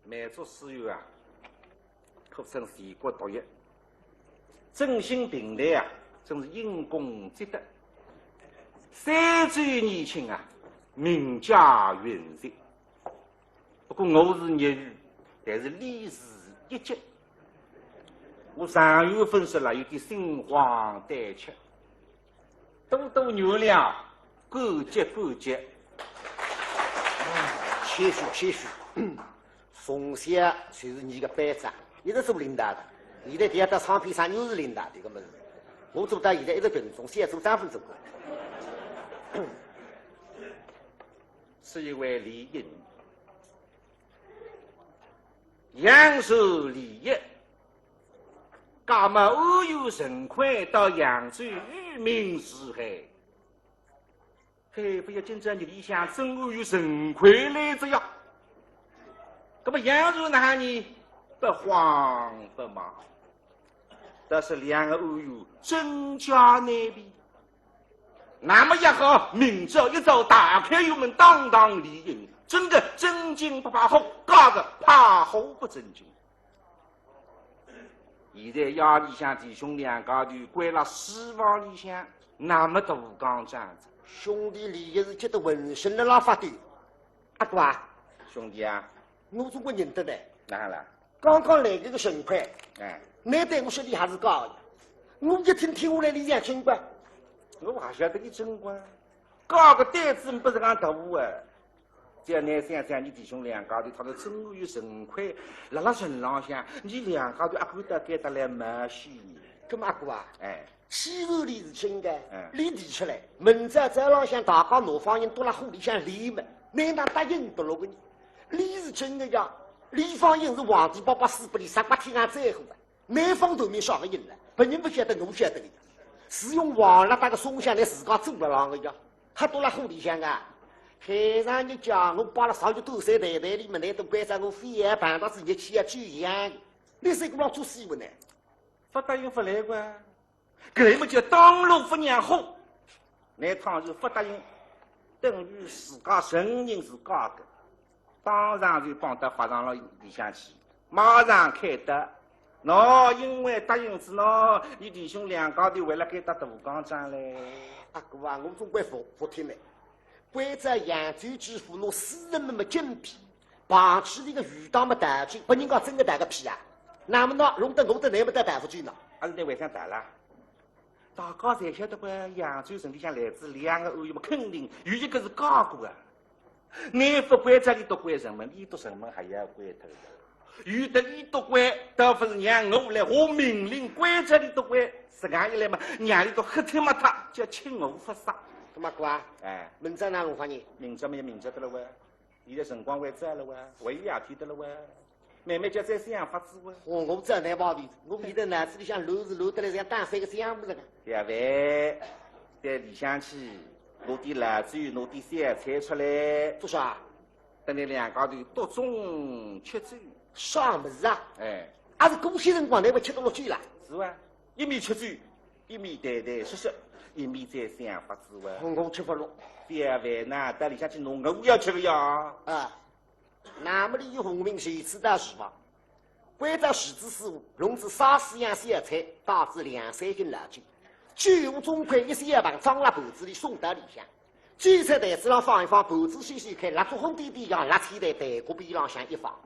满族诗友啊，可称全国独一，真心平台啊，真是因公积德。三岁年轻啊，名家云集。不过我是业余，但是理事一级。我常有分析了，有点心慌胆怯，多多原谅，感激感激。谦虚谦虚，从小就是你个班长，一直做领导的。现在第二到唱片上又是领导的个么子，我做到现在一直跟从，先做张分做过。是一位李英，扬州立业，噶么偶有人快到扬州与民四海。嘿，不要紧张，你理想真偶有人快来着呀！那么扬州那里不慌不忙，但是两个偶有真假难辨。那么也好，明朝一早打开油门，当当立应，真的正经不怕虎，嘎个怕虎不正经。现在衙里向弟兄两家头关了死亡里向，那么大讲这样子。兄弟里也是觉得浑身的拉发抖。阿哥啊，兄弟啊，我总归认得的。哪了？刚刚来这个神快，哎，难得我说你还是高的。我一听听下来，你讲真怪。我还晓得你真乖，搞个胆子不是讲大户啊！只要你想想，你弟兄两家头，他的真有神快，辣辣城浪向，你两家头阿看得该得来没戏。咁阿哥啊，哎，西头里是真的，嗯，里提出来，明朝早浪向大家南方人都辣火里向理嘛，难道答应不落个呢？理是真的呀，李方英是皇帝爸爸死不离18天俺在乎的，南方头面少个人了，别人不晓得，我晓得的。是用王拉达个松香来自家做了啷个呀？还多了火里向啊！海上你讲我扒了上去斗山台台里面来都关着我飞檐盘到自己去啊就一样，你谁个老做戏文呢？不答应不来过，搿么叫当路不让虎。那趟就不答应，等于自家承认是假的，当场就帮他发上了里向去，马上开得。喏，因为答应是喏，你弟兄两家头为了给他大讲章嘞。阿哥啊，我总归服听嘞。关在扬州知府弄私人们么精辟，旁起那个鱼档么大军，不人家真个大个屁啊！那么呢，弄得我都难不得大夫军呢？还是在为啥打啦？大家才晓得不？扬州城里向来自两个偶有么肯定有一个是假过啊！南府关这里都关城门，里都城门还要关头的。有的里都关，倒不是让我来，我命令关这里都关，时间一来嘛，让里都黑天没他，叫请我发杀。干嘛哥啊？哎，明朝哪我发现？明朝没有明朝的了哇，现在辰光会早了哇，会夜天的了哇，慢慢叫再想法子哇。我这难包的，我现在脑子里向漏是漏得来像打翻个浆子了。两位在里向去拿点蜡烛，拿点香菜出来，做啥？等你两家头多盅吃酒。啥么子啊？哎，还是古些辰光，那不吃到了醉了？是哇，一面吃酒，一面谈谈说说，一面再想法子哇。我吃不落。两位呢，到里向去弄我要吃个呀。啊，那么里有红明谁知道是吧？关照喜子师傅，弄至3-4样小菜，大致2-3斤蜡酒，酒用中块一小盘装了盘子里送到里向。酒菜台子上放一放，盘子细细开，蜡烛红点点样，蜡菜台台锅边浪向一放。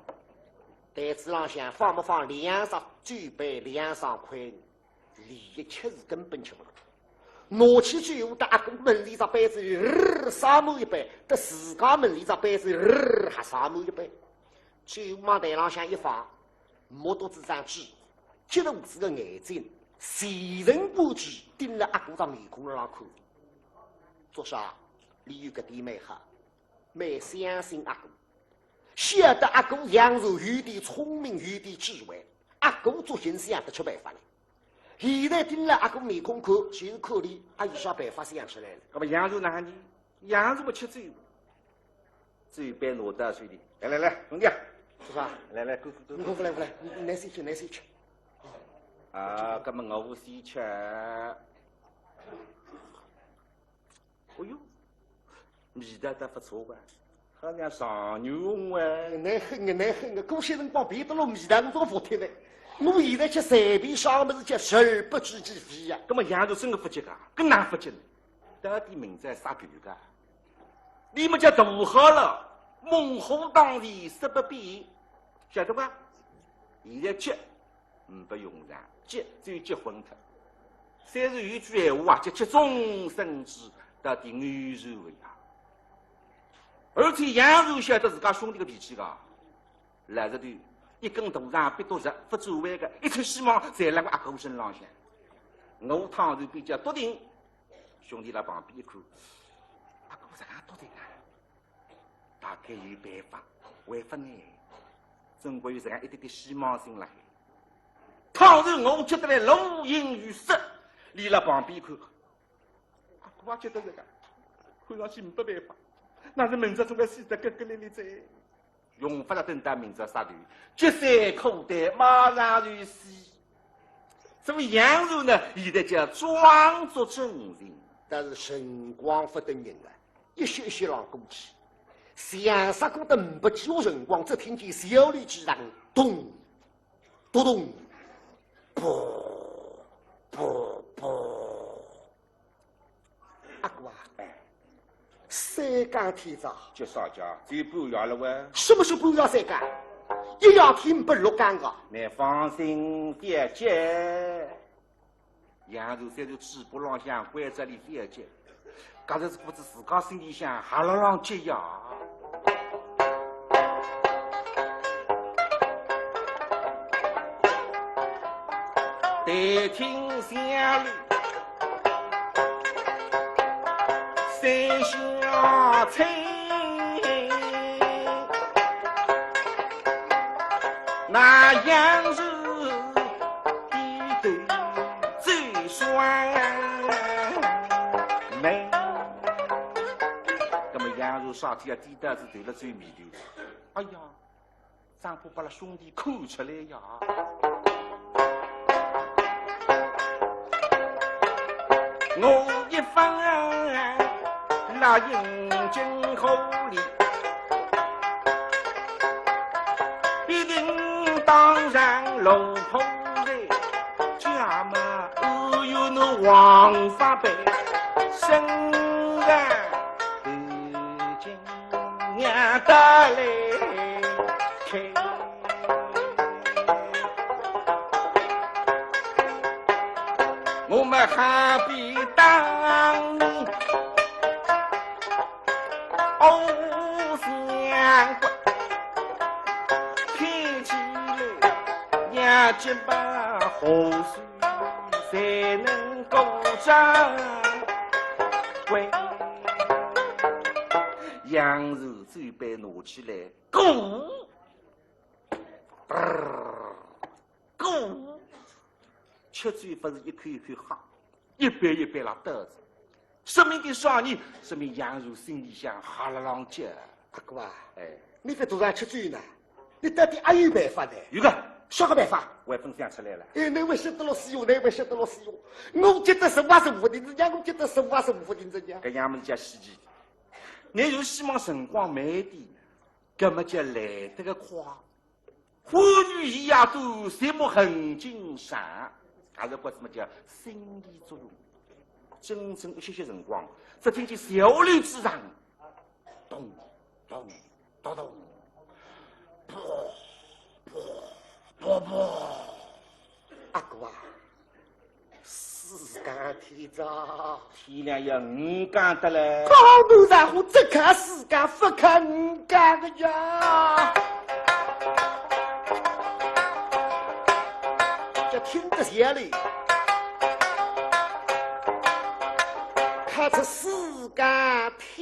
台子浪向放不放2双酒杯2双筷子，里一吃是根本吃不落。拿起酒壶，到阿公门里只杯子里洒满一杯，到自家门里只杯子里还洒满一杯。酒往台浪向一放，摸到这张纸，激动子的眼睛，邪人不惧，盯着阿公的面孔上看。做啥？里有个点蛮好，蛮相信阿公。晓得阿公杨柔有点聪明，有点智慧，阿公做心思想得出办法来。现在盯了阿公面孔看，就是可怜，还有啥办法想出来了？那么杨柔哪里？杨柔不吃酒，酒杯拿到手里，来，兄弟，是吧？来，过，你过来，你先吃。啊，那么我先吃。哎呦，味道倒不错吧？好像上牛哎，难恨个！过些辰光别得了米堂中服帖嘞。我现在吃随便啥么子吃，视而不知其非呀。那么杨如真个不急啊，更难不急呢？到底明在啥狗个？你们家大好了，猛虎当地十不变，晓得吧？现在急不用上，急只有结婚特。三是有句闲话啊，叫急中生智，到底安然为啊。而且杨如晓得自家兄弟的脾气个，来着头一根大上别多日，不作为个，一出希望在那个阿哥身浪向。我倘然比较笃定，兄弟在旁边一看，阿哥这样笃定啊，大概有办法，为法呢？总归有这样一点点希望心了。倘然我觉得来如影于色，立在旁边一看，阿哥也觉得这个，看上去没办法。那是明着总该死得咯咯哩哩在，用不着等待明着杀头，决赛口袋马上就死。所以杨如呢，现在叫装作真人，但是辰光不等人啊，一歇一歇浪过去，想杀过的不几个辰光，只听见小李之上咚咚咚，啵啵啵，阿哥啊！三更天早，就啥家？只有半夜了喂。什么是半夜三更？一夜天不落更个。你放心，别急。杨如三头嘴巴浪向，关着里别急。刚才是不知自家心里想，哈啦浪急呀。待听响里，三下吹。那杨如低头最双眉，那么杨如上天低头是对了最眉头。哎呀，丈夫把那兄弟看出来呀！我一放那眼睛口里。当然老婆人家嘛，哦哟那王法辈生然已经娘得来开，我们还比当年偶相关。几把河水才能够掌柜，杨如嘴被拿起来，咕，吃嘴不是一口一口喝，一杯一杯拉得着。说明的少年，说明杨如心里想哈啦浪急。阿哥啊，哎，你在多上吃嘴呢？你到底还有办法呢？有个。啥个办法？我也分享出来了。哎，你会晓得老师哟，你会晓得老师哟。我觉得15的人家，我觉得15的人家。搿样么叫稀奇。你就希望辰光慢点，搿么叫来得个快。花语一样多，谁么很精神？还是或什么叫心理作用？整整一些辰光，只听见小柳之上，咚咚咚咚，啵啵。阿哥啊，4更天早，天亮要5更得嘞。高头上户只看4更，不看5更的呀。就听得下来，看出4更天。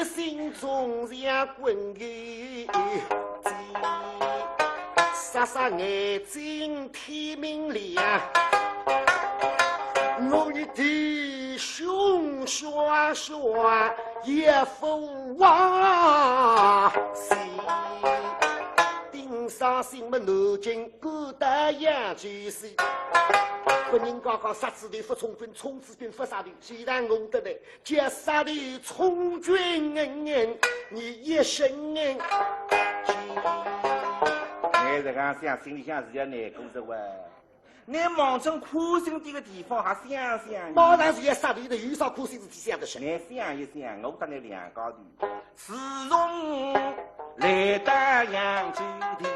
心中像滚个眨眨眼睛天明亮，我的弟兄双双也不忘心定人伤心么？南京古代养居士，不人刚刚杀子的不从军，冲子军不杀的，既然我得来，劫杀的从军人，你一生人。你这个想心里想是要难过的哇！你望中苦心的个地方还想想，马上是要杀敌的，有啥苦心事体想的是？你想一想，我当你两高头，自从来到扬州的，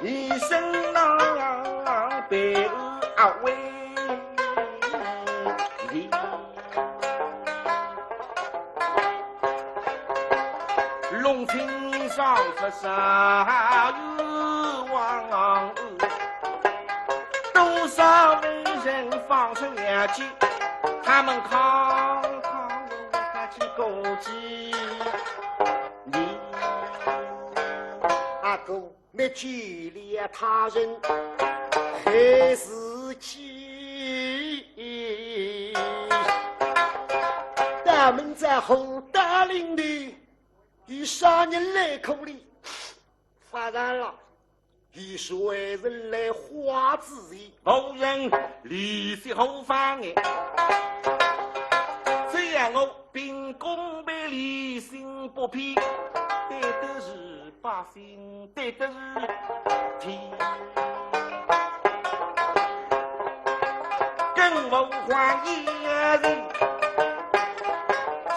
一生郎背后为你，龙庭上不少有望，多少为人放出两句，他们康康我还去勾稽你。阿哥，你距离他人还是近，大门在后大林里，与杀人来口里，发展了。一是为人来花自己，某人离席后方哎，虽然我秉公为理性不偏，对的是百姓，对的是天，更无患一人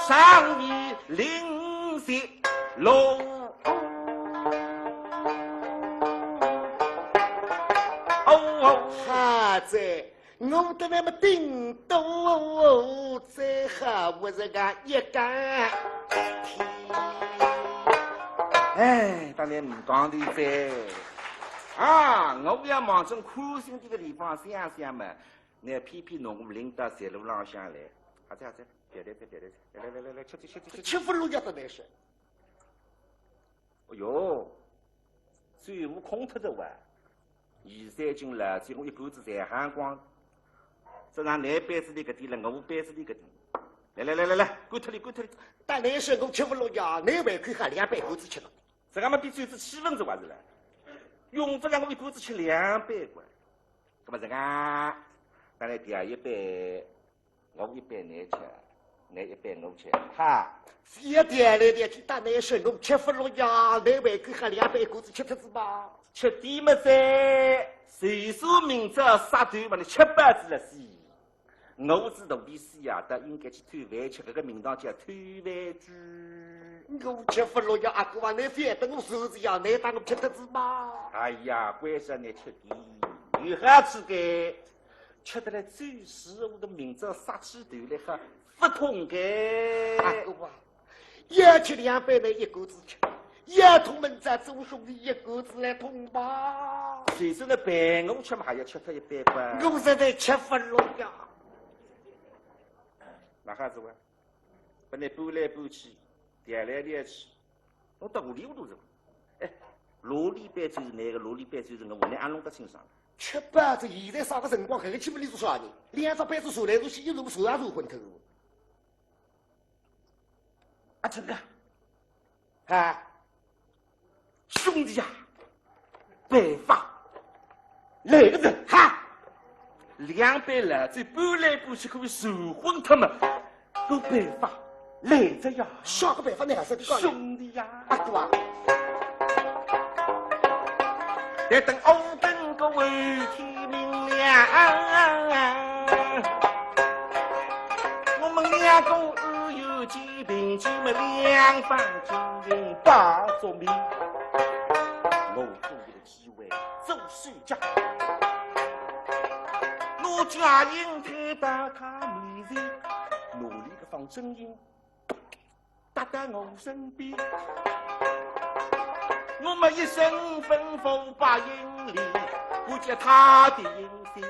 上你临席楼。哈在我的那么顶多在哈我这个一干天。哎，当然唔讲的噻。啊，我要往这苦心这个地方想想嘛，你偏偏弄我们领导在路浪向来，好子好子，别来，来，吃，吃不落脚的那是。哎呦，水壶空脱的哇！现在进来，最后一股子在喊光，这让你杯子里个地了，我杯子里个地。来，滚脱里！但那时候吃不落脚，你胃口还200口子吃了。这俺们比最子7分钟还是了，用不让我一股子吃200块，那么这个，当然第一杯，我一杯你吃，你一杯我吃，哈。一点来点去，但那时候吃不落脚，你胃口还200口子吃脱子吧？吃点么在，谁说明着杀头嘛？你吃饱子了是。我是大的死呀，但应该去偷饭吃，这个名堂叫偷饭猪。我吃不落脚，阿哥啊，你非等我手子呀，你当我吃脱子吧？哎呀，关上你吃的，有啥吃的？吃得来最适我的名字杀起头来哈，不痛的。阿哥啊，要吃200呢，一个子吃。要同门在做兄弟，一个子来同吧。谁说那办公吃嘛还要吃他100块？我现在吃不落呀。那哈子哇？把你搬来搬去，调来调去，我到屋里我都是。哎，萝莉班就是哪个萝莉班就是我，我俺弄得清爽。吃饱子，现在啥个辰光，这个欺负你是啥人？2张班子数来数去，一路数也数昏头。啊，这个啊。兄弟呀，办法来个人哈，2杯老酒搬来搬去可以受昏他们，有办法来着呀！啥个办法呢？还是兄弟呀，阿哥啊，得等欧灯个为天明亮，我们2个有几瓶酒么2方金银把做面。我终于的机会做水家，我家人太大卡面前，努力的放声音，搭在我身边。我们一生吩咐8英里，不见他的音信，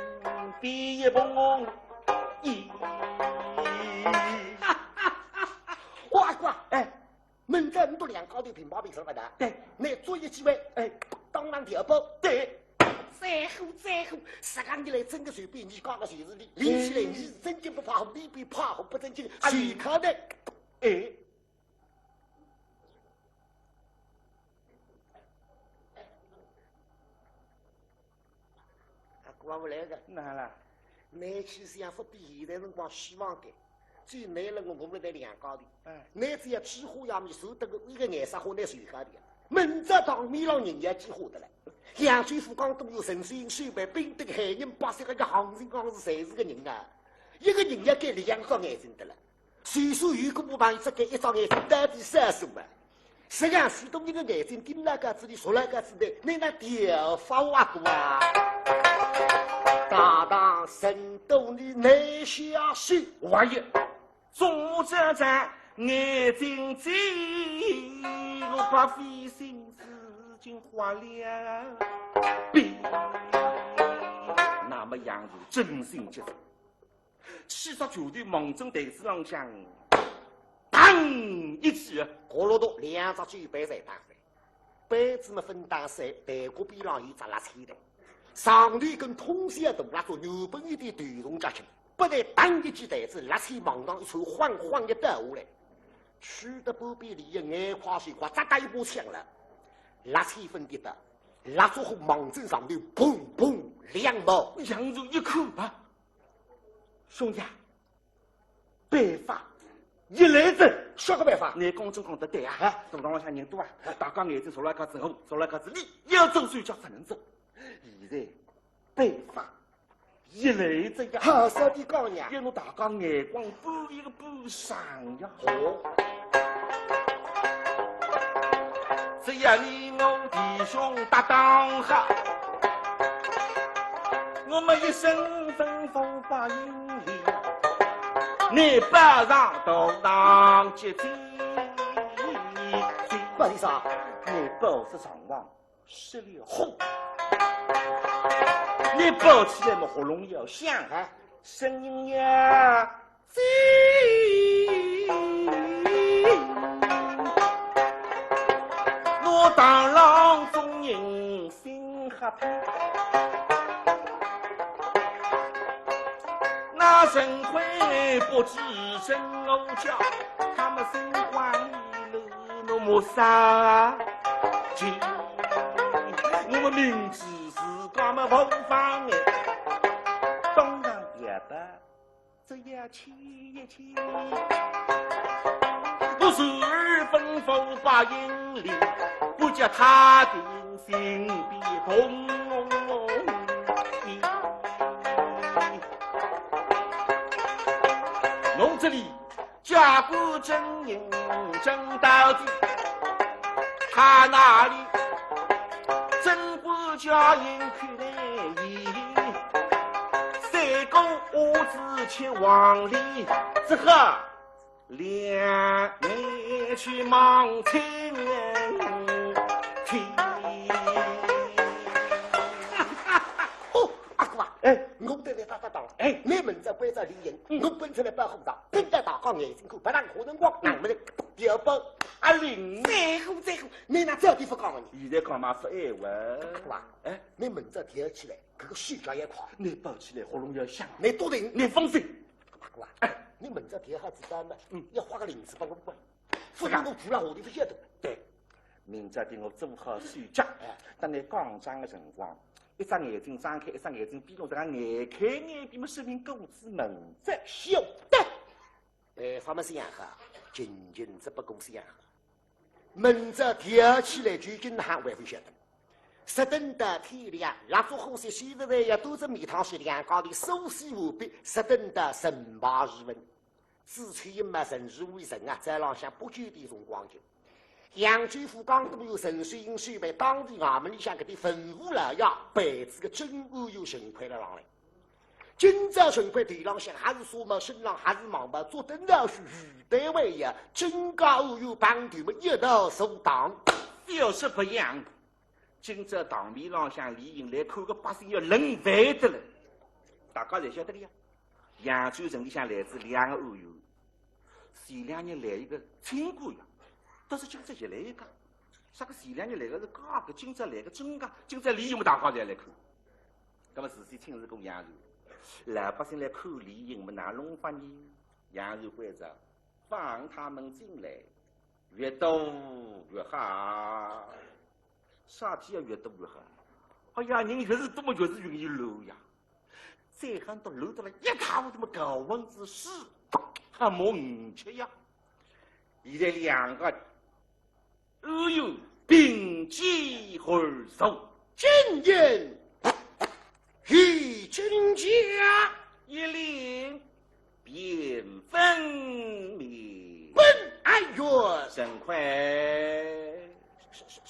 比一碰一。哇哥，哎。门在都2高头平包平手了的，对，你做一机会，哎，当然调包，对，再后，10个你来整个随便，你讲个随时里，连起来你是正经不怕红，你比怕红不正经，谁看的？哎，我不来个。哪了？你去想说比现在辰光希望的，最难了我们在两高的。哎，你只要起火要么受得个一个颜色火来水高的，明着当面让人家起火的了。扬州府广东有陈水英手办兵的海人八十个行情讲是谁是个人啊？一个人要给2双眼睛的了。虽说如果我帮只给1双眼睛，到底算什么？实际上，许多人的眼睛盯那个子里，说那个子的，你那掉发挖过啊！大当神都的内下手，王爷，众这在眼睛贼，我把费心思尽花了。别，那么杨如真心接受，气杀球队猛中台子浪向，砰一记，过了多2只酒杯在打赛，杯子们分打赛，台锅边上有只拉扯的，上头跟通宵动拉做牛本一点团同家亲，不但当一记台子拉扯忙当一串晃晃的倒下来，去的波边里眼花水花，扎打一把枪了，拉扯分的的，拉做后忙正上头砰砰2毛，杨如一口啊，兄弟啊，办法一来着。啥个办法？你讲真讲得对啊！大堂上向人多啊，大家眼睛朝那个之后，朝那个子里要走就叫不能走。现在办法一来着呀，好说的讲呀，要侬大家眼光不一个不上呀。哦，只要你我弟兄搭档好，我们一生吩咐把英里。你不让都当接济，不好意思啊，你保持上网实力好，你保起来么喉咙要响啊，声音要贼，我当郎中人心合拍。那神会不知真我叫，他们身光一路那么杀劲，我们明知是我们不放眼，当然别的这要亲一亲，我12吩咐把英里，不叫他的心别痛。我这里家国真人真到底，他那里真国家人看来意，3个屋子去往里，只好两眼去望亲听。哦，阿哥啊，哎，我得来打打打，哎，你们这规则理应，我本出来保护上，并在大家眼睛看，不让可能光，俺们的第二包阿玲，在乎，你那这地方讲你，现在讲嘛说闲话，阿哥啊，哎，你们这提起来，这个手脚也快，你抱起来喉咙要响，你多定，你放心，阿哥啊，你们这提好子单嘛，要花个0子帮我管，否则我住了下地不晓得。对，明朝的我做好手脚，当你讲讲的辰光。一只眼睛张开，一只眼睛闭，我这个眼开眼闭，么说明狗子门在晓得。办法么是样好，仅只不公是样好。门这跳起来就近还还会晓得。十等的天亮，蜡烛火些西日来呀，都是米汤水两高的手洗无比，十等的神牌日文，自吹一嘛神如为神啊，在浪向不久的辰光就。扬州府广东有陈水英手办，当地衙门里向搿点文武老爷辈子个真安有情块了上来。今朝情块地浪向还是说嘛，新郎还是忙吧，坐等到是余单位呀，真高有帮团们一道受当，就是不一样。今朝堂面浪向理应来看个百姓要冷饭的了，大家侪晓得的呀。扬州城里向来自2个案友，前2日来一个清官呀。倒是今朝也来一个，啥个前2日来个是假个，今朝来个真个，今朝理应大家侪来看。那么事先亲自讲杨柔，老百姓来看理应么哪弄法呢？杨柔会长放他们进来，越多越好。啥体要越多越好？哎呀，人越是多么越是容易漏呀。再喊到漏到了一套这么高温之事，还莫五吃呀！现在两个都有并肩而守，今日与君家一令便分明。本哀曰：甚快，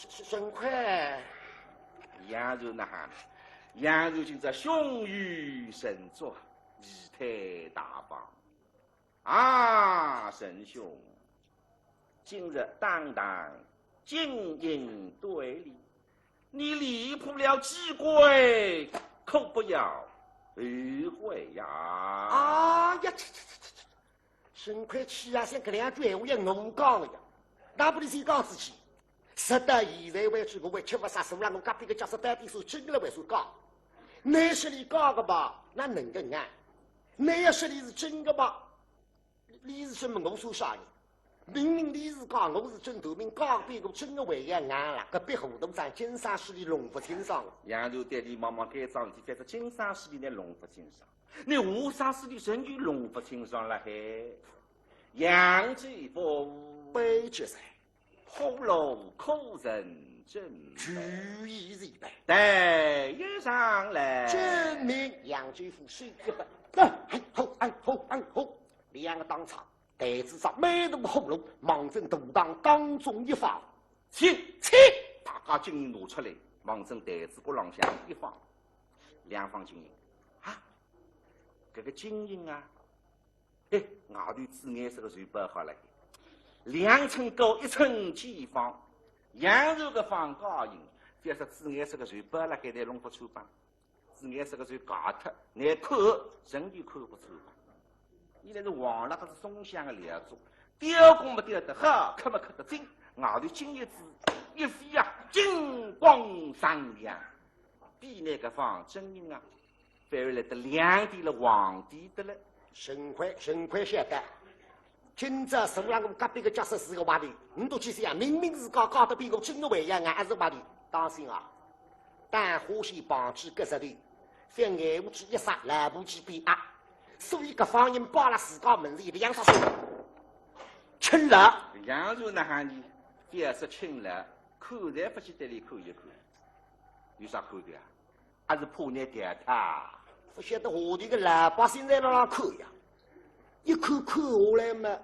甚快！杨柔呐喊，杨柔今朝胸有成竹，仪态大方。啊，神兄，今日当当经营对立，你离谱了几回，可不要后悔呀！啊呀，甚快气啊！像这两句话也弄讲的呀，那不得谁讲自己？实到现在为止，我还吃不杀手了。我隔壁个教授到底是真的为说讲，你说你讲个吧，那能个按；你要说你是真的吧，你是什么？我说啥呢？明明你是讲我是真头名，讲比我真的为要按了。隔壁胡同上金山市的龙福清上，杨柔对你忙忙改装，你反正金山市里的龙福清上，你武山市里人就龙福清上了嘿。杨继福悲绝噻，后路苦人真，举一日败，待一上来，证明杨继福是一本。好，两个当场。台子上每路后龙，忙正独当当中一方，请大家金银拿出来，忙正台子骨浪向一放，两方金银啊，这个金银啊，外头紫颜色的船包好了，2寸高1寸几方，羊肉的放高银，这是紫颜色的船包了，给在龙福出版，紫颜色的船搞脱，难看人就看不出吧。现在是黄那个是松香的两种，雕工没雕得好，刻没刻得精，外头金叶子一飞啊，金光闪亮，比那个放真银啊，反而来得亮点了，黄点的了。神快晓得，今朝送让我隔壁个教室是个话题，你都去想，明明是搞得比我真的为样，还是话题。当心啊，但欢喜绑起个石头，像眼无鸡一杀，来不及比啊。所以，各方人把了自家门里的杨少说，亲了。杨柔那喊你，表示亲了，看在不去带你看一看，有啥看的啊？还是怕你点他？不晓得我这个老百姓在那看呀，一看下来嘛，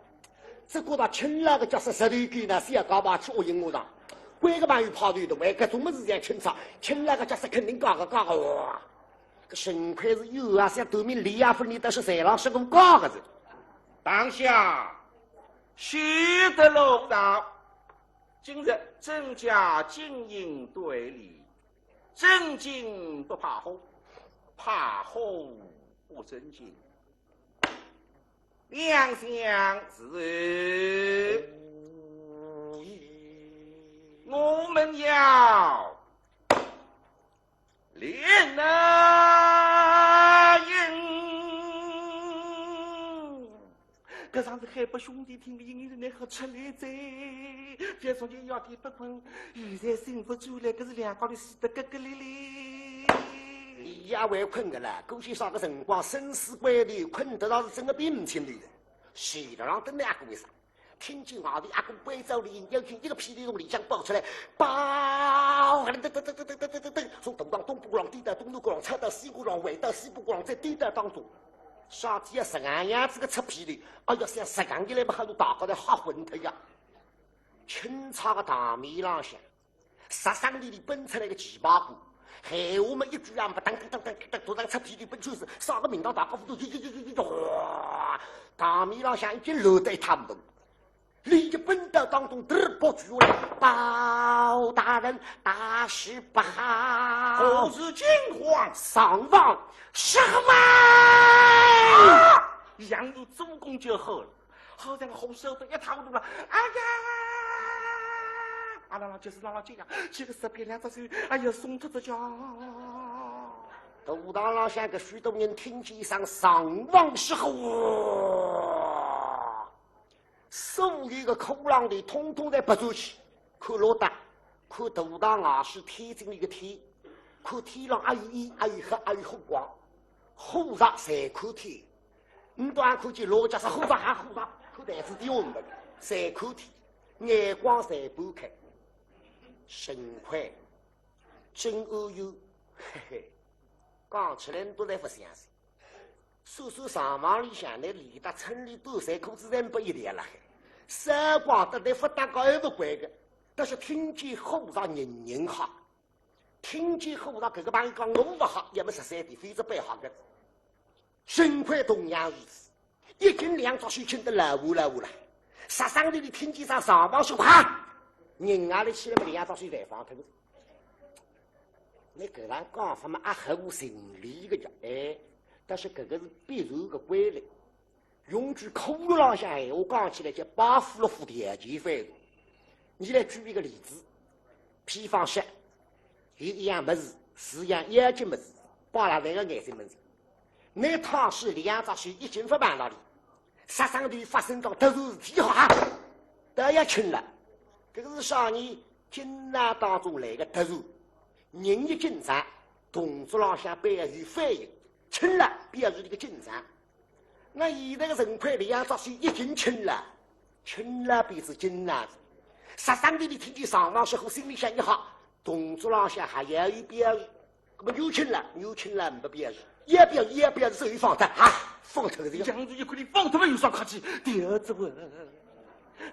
这个他亲了个叫石头给呢，谁要搞把去恶人我上，关个朋友跑对的，为搿种么事情清楚，亲了个叫石肯定搞个哇。这神快是有啊，像对面李亚芬，你都是谁老是我讲个子。当下许得路上，今日增加经营对立，正经不怕后，怕后不正经。两相是，我们要练搿上次海北兄弟听的音乐，你好出来在，别从前要点不困，现在幸福转来，搿是两家头死得格格哩哩。你也会困个啦，过去啥个辰光，生死关头困得到是真个比唔清的。前头浪等那个为啥？听见外头阿公贵州里有群一个霹雳从里向爆出来，爆！噔，从东港东部鼓浪低到东路鼓浪，插到西鼓浪，回到西部鼓浪，在低到当中。啥子呀？石岸样子个出霹雳，哎呀，像石岸起来不很多大高头吓昏脱呀！清朝个大面浪向，13里奔出来个骑马步，闲话们一句也不噔，突然出霹雳奔出是啥个民党大高夫都哇！大面浪向已经落得一塌糊涂。立即奔到当中，爆举来，包大人大事不好，后是惊慌上望什么？杨柔主公就好了，好像后手都一塌糊涂了。哎呀！啊啦啦，就是啦啦这样，这个石片两只手，哎呀，松脱着脚。大堂浪向个许多人听见一声上望时候，所有个苦浪的统统在不出去，看老大，看大堂外是天井里的天，看天浪还有烟，还有黑，还有火光。火烧三口天，你端看见罗家是火烧还火烧，口袋子丢我们三口天，眼光三半开，神快，真欧哟，嘿嘿，讲起来你都在不相信。叔叔上网里向那李大村里多三口子人不一样了，三光的那不大高也不怪个，但是听见火烧人人好，听见火烧这个帮讲我不好，也没13点非着背好个。神快同样如此，一斤2早水清的老乌了，杀伤力的听见上上网说哈，人家的起来没2早水再放脱。你搿样讲法嘛，也合乎情理个叫哎。但是搿个是必然的规律，用句口语浪向闲话讲起来叫把夫了副条件反射。你来举一个例子，比方说，有一样物事是样眼睛物事，包了2个颜色物事，那趟是2只手一斤不办到里，杀伤力发生到突然事体好，都要轻了。搿个是少年经难当中来的突然，人一紧张，动作浪向表现反应。轻了，表示这个紧张。那现在的人快2只手已经轻了便是紧了。杀伤力的听见上网时候，心里想一好，动作浪向还要有表现。那么又轻了，不表现，也表示手一放的啊，放脱这个。样子一看你放脱了有啥客气？第二只问，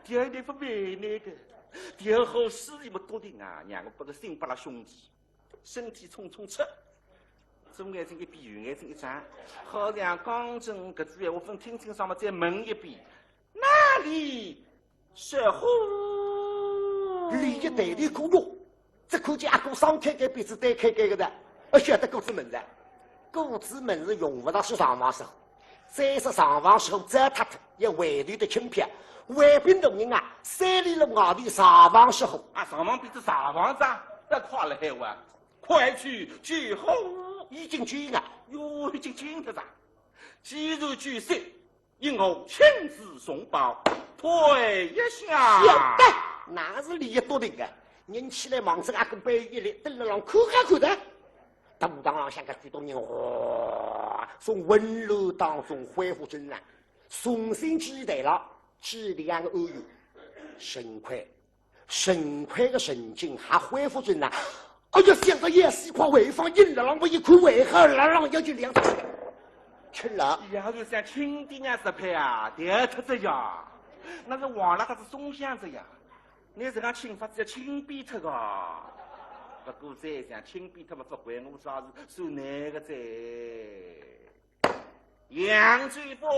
第二你不为那个，第二后事业么多的啊，让我把个心把拉兄弟，身体匆匆吃。左眼睛一闭，右眼睛一眨，好像讲真搿句闲话分听清爽嘛，再问一遍，哪里是火？李一对的过哟，这可见阿哥双开盖鼻子单开盖个的，晓得果子门子，果子门是用不到是上网时候，再是上网时候糟蹋脱，也外头的轻飘，外边的人啊，3里路外头上网时候啊，上网比这上网咋？那快了海哇，快去举火！已经举了，哟，已经举了咋？既然举手，因我亲自送报，退一下。晓得，那是利益多的个。人起来忙着阿公背一来，等了让看看的。大武当上像个许多人哇，从温柔当中恢复正常，重新期待了质量的欧元，神快的神经还恢复正常。哎呀，想到也是一块潍坊赢了，让我一看为何了，让要去2只手吃了。要是像轻点呀10块啊，掉脱这呀，那是忘了它是松香子呀。你这样轻法子要轻扁脱个，不过再想轻扁脱嘛，不怪我啥事，算哪个在？杨追波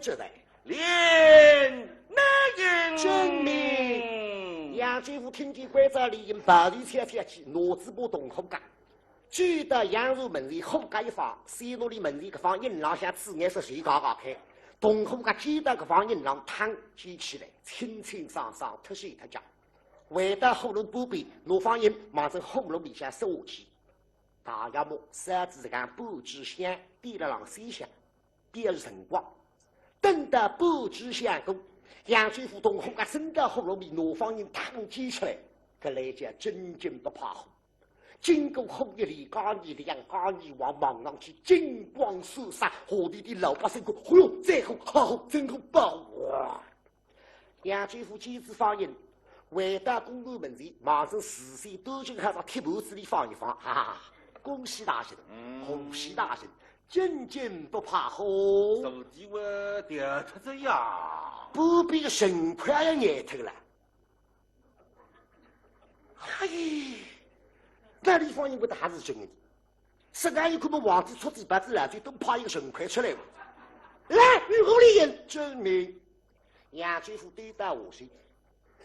这代连那人证明杨追夫听见关照里因暴力切去，脑子不动后干。记得杨入门里后干一方，西路里门里个方银廊向紫颜色水高高开，东后干记得个方银廊汤举起来，清清爽爽，特水特脚。回到后楼不必，罗方银忙从后楼里向收下去。大家么三子干不知香，点了浪水香，表示晨光。等到不知香过，杨水夫东后干升到后楼里，罗方银汤举起来，可来讲真金不怕火。经过后一里高一两高一往望上去，金光闪闪，河里的老百姓说：“哎呦，再好，好，真好爆哇！”杨追夫机子放音，回到公路门前，马上视线都就看到铁盘子里放一放，哈哈！恭喜大神，恭喜大神，真金不怕火。手机我掉脱这呀，不必个神快要眼头了。哎。那地方人不得还是真的，实在有可能皇帝出嘴巴子来，就都怕一个神快出来了。来，与我里人证明，杨追夫对待我说，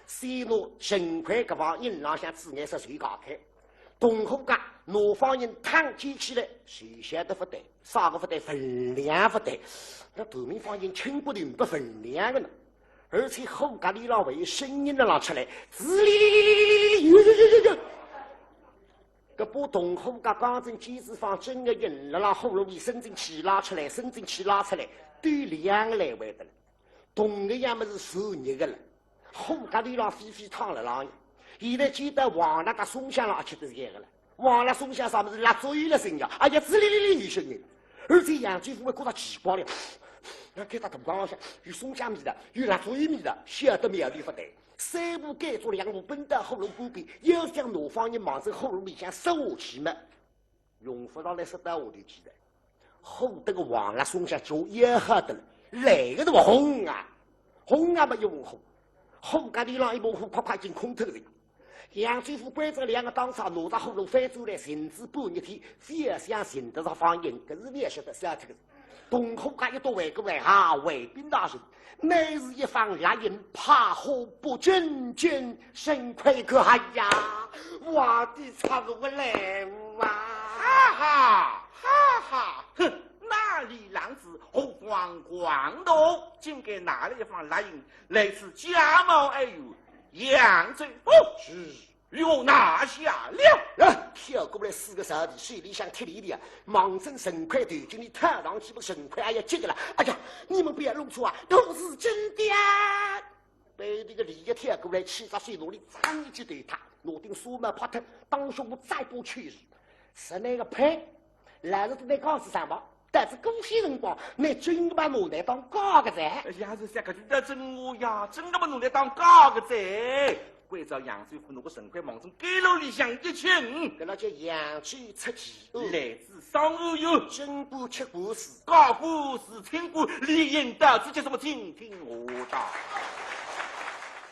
西路神快搿方银廊向紫颜色水高开，东后家南方人汤举起来，谁晓得不对，啥个不对，分量不对，那东面方人轻不灵不分量的呢。而且后家里老为声音的拉出来，滋哩呦。搿把东后家刚正机子放真个引了让后路里伸进去拉出来，伸进去拉出来，对两个来回的了。东个样么是受热个了，后家里让飞飞烫了浪。现在记得往那个松香浪吃的是个了，往那松香上面是辣嘴了声呀，哎呀，滋哩哩哩有声音。而且杨继福会觉得奇怪了，看他头光上有松香米的，有辣嘴米的，晓得苗里不对。三步改做两步，奔到后路旁边，要想挪方人忙在后路里向收下去嘛。用不到来说到我的记得，后头个黄辣松香就也好的了，来个都红啊，红啊没用红，红干地浪一模糊，快快进空头的。杨继福关着两个当场挪到后路翻走来，甚至半日天，非要想寻得上方人，可是你也晓得是要这个。东后家一多外个外哈卫兵大人，每日一方来人，怕火不真真，神愧可哎呀！我的操个来啊！哈哈哈哈！哼，哪里浪子红光光头，竟给哪里一方来人，来自假冒哎呦，杨振福是。与我拿下了！跳过来4个小弟，水里像铁里的，忙正神快头进你探上去，不神快哎呀，这个了！哎呀，你们不要弄错啊，都是真的啊！被那个李一跳过来，气在水路里，噌一记对他，拿定书门拍他，当胸部再多确实，是那个配，来了都在告诉上吧。但是过些辰光，你真把我来当高个仔？要是三个就得真我呀，真的把我来当高个仔。关照杨水福那个神快忙中给了里向一请，跟那叫杨去出奇，来自上午有真不吃不死，高故事听过，理应得直接什么听听我的。